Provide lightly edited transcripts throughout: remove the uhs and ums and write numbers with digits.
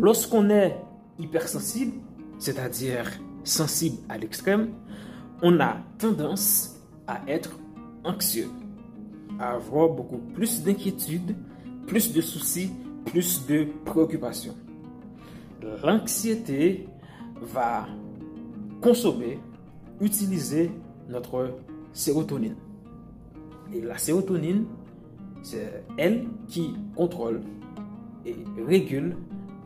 lorsqu'on est hypersensible, c'est-à-dire sensible à l'extrême, on a tendance à être anxieux, à avoir beaucoup plus d'inquiétudes, plus de soucis, plus de préoccupations. L'anxiété va consommer, utiliser notre sérotonine. Et la sérotonine, c'est elle qui contrôle et régule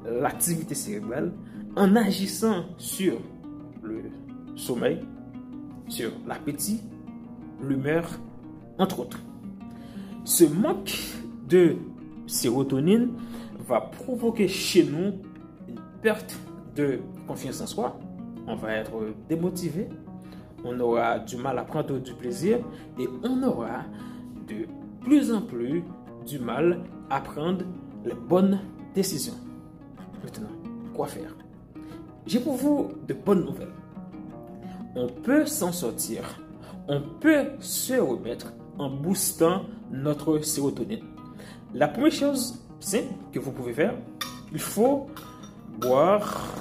l'activité cérébrale en agissant sur le sommeil, sur l'appétit, l'humeur, entre autres. Ce manque de sérotonine va provoquer chez nous une perte de confiance en soi. On va être démotivé, on aura du mal à prendre du plaisir et on aura de plus en plus du mal à prendre les bonnes décisions. Maintenant, quoi faire? J'ai pour vous de bonnes nouvelles. On peut s'en sortir, on peut se remettre en boostant notre sérotonine. La première chose simple que vous pouvez faire, il faut boire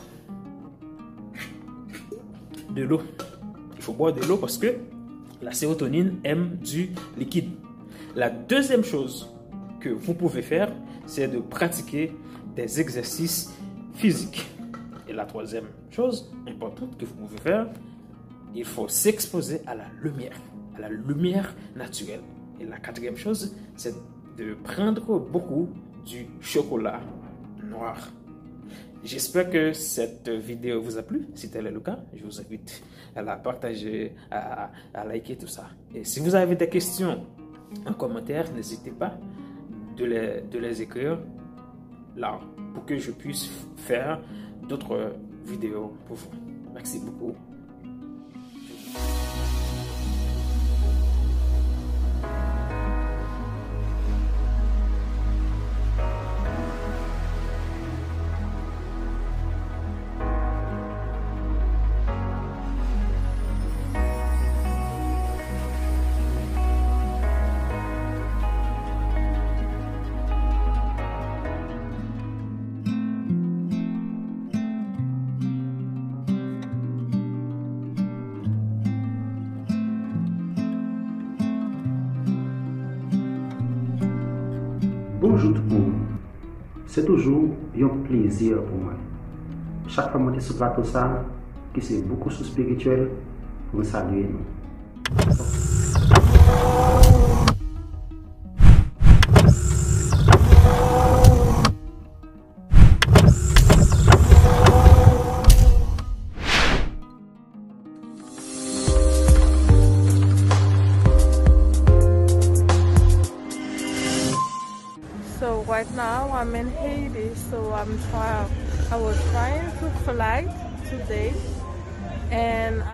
de l'eau. Il faut boire de l'eau parce que la sérotonine aime du liquide. La deuxième chose que vous pouvez faire, c'est de pratiquer des exercices physiques. Et la troisième chose importante que vous pouvez faire, il faut s'exposer à la lumière naturelle. Et la quatrième chose, c'est de prendre beaucoup du chocolat noir. J'espère que cette vidéo vous a plu. Si tel est le cas, je vous invite à la partager, à liker tout ça. Et si vous avez des questions en commentaire, n'hésitez pas de les écrire là pour que je puisse faire d'autres vidéos pour vous. Merci beaucoup. Bonjour tout le monde. C'est toujours un plaisir pour moi. Chaque fois que je suis sur le plateau, qui c'est beaucoup sur spirituel, pour me saluer. So right now I'm in Haiti, so I was trying to fly today and